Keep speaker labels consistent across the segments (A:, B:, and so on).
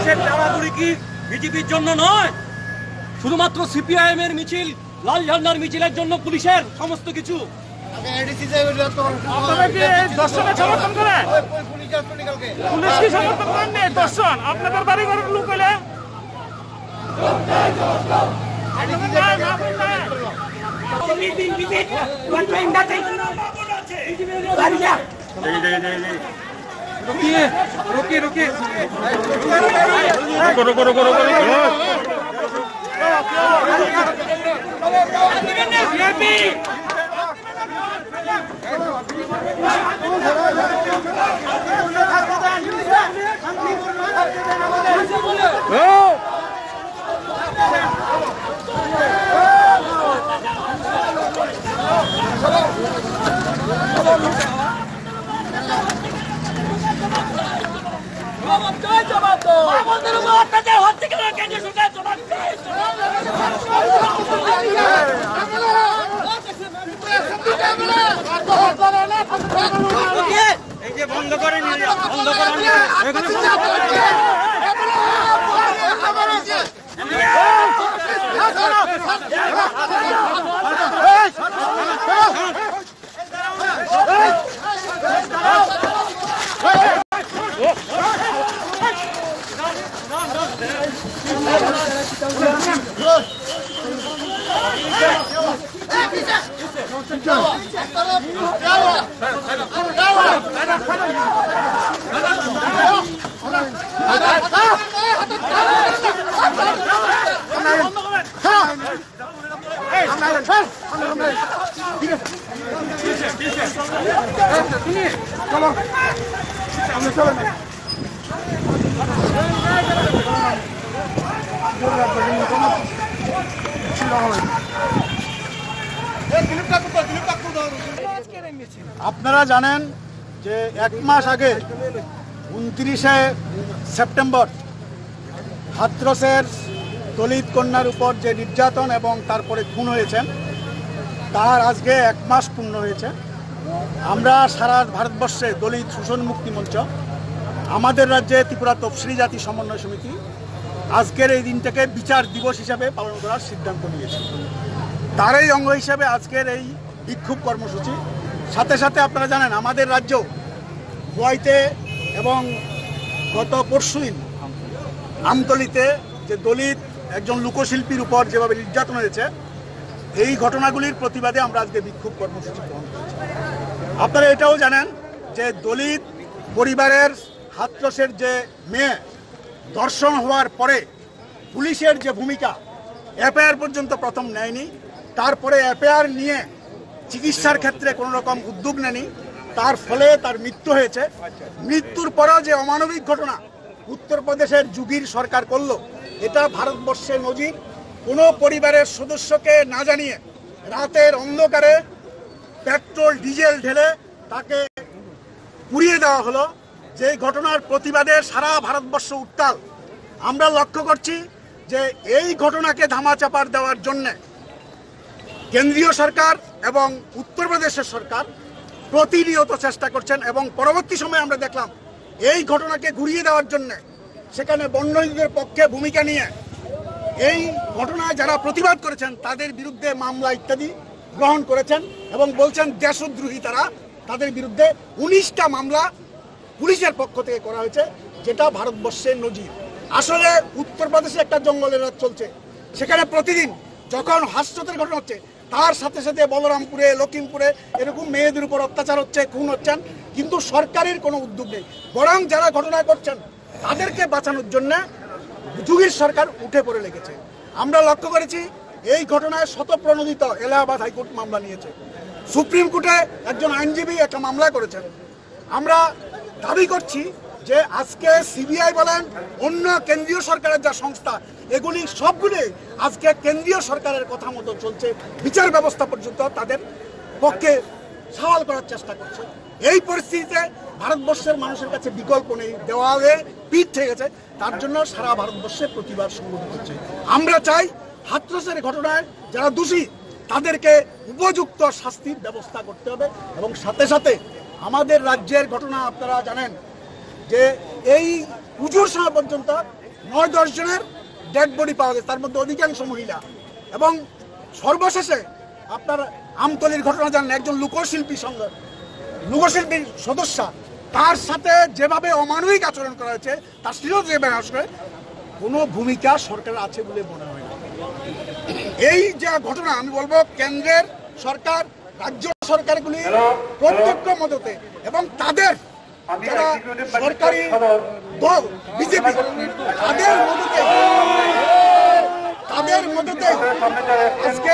A: পুলিশের টানাগুড়ি কি বিজেপির জন্য নয়? শুধুমাত্র সিপিআইএম এর মিছিল, লাল ঝান্ডার মিছিলের জন্য পুলিশের সমস্ত কিছু?
B: দর্শন আপনাদের বাড়ি ঘরের লোক হলে
A: বন্ধ করে বন্ধ
C: আপনারা জানেন যে এক মাস আগে 29শে সেপ্টেম্বর হাথরসের দলিত কন্যার উপর যে নির্যাতন এবং তারপরে খুন হয়েছেন তার আজকে এক মাস পূর্ণ হয়েছে। আমরা সারা ভারতবর্ষে দলিত শোষণ মুক্তি মঞ্চ, আমাদের রাজ্যে ত্রিপুরা তফসিলি জাতি সমন্বয় সমিতি আজকের এই দিনটাকে বিচার দিবস হিসাবে পালন করার সিদ্ধান্ত নিয়েছে। তারই অঙ্গ হিসাবে আজকের এই বিক্ষোভ কর্মসূচি। সাথে সাথে আপনারা জানেন আমাদের রাজ্য হোয়াইতে এবং গত পরশুদিন আমতলিতে যে দলিত একজন লোকশিল্পীর উপর যেভাবে নির্যাতন হয়েছে, এই ঘটনাগুলির প্রতিবাদে আমরা আজকে বিক্ষোভ কর্মসূচি গ্রহণ করেছি। আপনারা এটাও জানেন যে দলিত পরিবারের হাথরসের যে মেয়ে ধর্ষণ হওয়ার পরে পুলিশের যে ভূমিকা, এফআইআর পর্যন্ত প্রথম নেয়নি, তারপরে এফআইআর নিয়ে চিকিৎসার ক্ষেত্রে কোনো রকম উদ্যোগ নেয়নি, তার ফলে তার মৃত্যু হয়েছে। মৃত্যুর পরেও যে অমানবিক ঘটনা উত্তরপ্রদেশের যোগীর সরকার করলো, এটা ভারতবর্ষের নজির। কোনো পরিবারের সদস্যকে না জানিয়ে রাতের অন্ধকারে পেট্রোল ডিজেল ঢেলে তাকে পুড়িয়ে দেওয়া হলো, যে ঘটনার প্রতিবাদে সারা ভারতবর্ষ উত্তাল। আমরা লক্ষ্য করছি যে এই ঘটনাকে ধামাচাপা দেওয়ার জন্যে কেন্দ্রীয় সরকার এবং উত্তরপ্রদেশের সরকার প্রতিনিয়ত চেষ্টা করছেন এবং পরবর্তী সময়ে আমরা দেখলাম এই ঘটনাকে ঘুরিয়ে দেওয়ার জন্য সেখানে বন্য হিন্দুদের পক্ষে ভূমিকা নিয়ে এই ঘটনায় যারা প্রতিবাদ করেছেন তাদের বিরুদ্ধে মামলা ইত্যাদি গ্রহণ করেছেন এবং বলছেন দেশদ্রোহী তারা। তাদের বিরুদ্ধে 19টা মামলা পুলিশের পক্ষ থেকে করা হয়েছে, যেটা ভারতবর্ষের নজির। আসলে উত্তরপ্রদেশে একটা জঙ্গলের রাজ চলছে, সেখানে প্রতিদিন যখন হাস্যতের ঘটনা হচ্ছে তার সাথে সাথে বলরামপুরে, লখিমপুরে এরকম মেয়েদের উপর অত্যাচার হচ্ছে, খুন হচ্ছেন, কিন্তু সরকারের কোনো উদ্যোগ নেই। বরং যারা ঘটনা করছেন তাদেরকে বাঁচানোর জন্য যোগীর সরকার উঠে পড়ে লেগেছে। আমরা লক্ষ্য করেছি এই ঘটনায় শতপ্রণোদিত এলাহাবাদ হাইকোর্ট মামলা নিয়েছে, সুপ্রিম কোর্টে একজন আইনজীবী একটা মামলা করেছেন। আমরা দাবি করছি যে আজকে সিবিআই বলেন, অন্য কেন্দ্রীয় সরকারের যা সংস্থা, এগুলি সবগুলি আজকে কেন্দ্রীয় সরকারের কথা মতো চলছে। বিচার ব্যবস্থা পর্যন্ত তাদের পক্ষে সওয়াল করার চেষ্টা করছে। এই পরিস্থিতিতে ভারতবর্ষের মানুষের কাছে বিকল্প নেই, দেওয়ালে পিঠ থেকে গেছে। তার জন্য সারা ভারতবর্ষে প্রতিবাদ সংগঠিত হচ্ছে। আমরা চাই হাথরসের ঘটনায় যারা দোষী তাদেরকে উপযুক্ত শাস্তির ব্যবস্থা করতে হবে এবং সাথে সাথে আমাদের রাজ্যের ঘটনা আপনারা জানেন যে এই পুজোর সময় পর্যন্ত 9-10 জনের ডেড বডি পাওয়া গেছে, তার মধ্যে অধিকাংশ মহিলা। এবং সর্বশেষে আপনার আমতলির ঘটনা জানেন, একজন লোকশিল্পীর সদস্য, তার সাথে যেভাবে অমানবিক আচরণ করা হয়েছে, তার শিরোধ যেভাবে আসলে কোনো ভূমিকা সরকারের আছে বলে মনে হয় না। এই যে ঘটনা, আমি বলবো কেন্দ্রের সরকার, রাজ্য সরকারগুলি প্রত্যক্ষ মদতে এবং তাদের যারা সরকারি দল বিজেপি, তাদের মদতে আজকে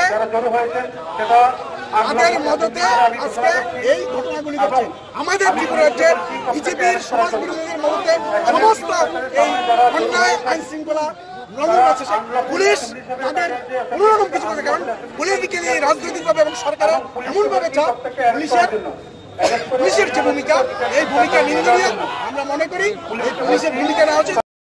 C: এই ঘটনাগুলি ঘটছে। আমাদের ত্রিপুরা রাজ্যে বিজেপির সমাজ বিরোধীদের মদতে সমস্ত এই অন্যায় আইন শৃঙ্খলা লঙ্ঘন করছে। পুলিশ তাদের কোনোরকম কিছু করছে, কারণ পলিটিক্যালি, রাজনৈতিকভাবে এবং সরকারের এমনভাবে চাপ, পুলিশের যে ভূমিকা, এই ভূমিকা নিন্দনীয়। আমরা মনে করি এই পুলিশের ভূমিকা নেওয়া উচিত।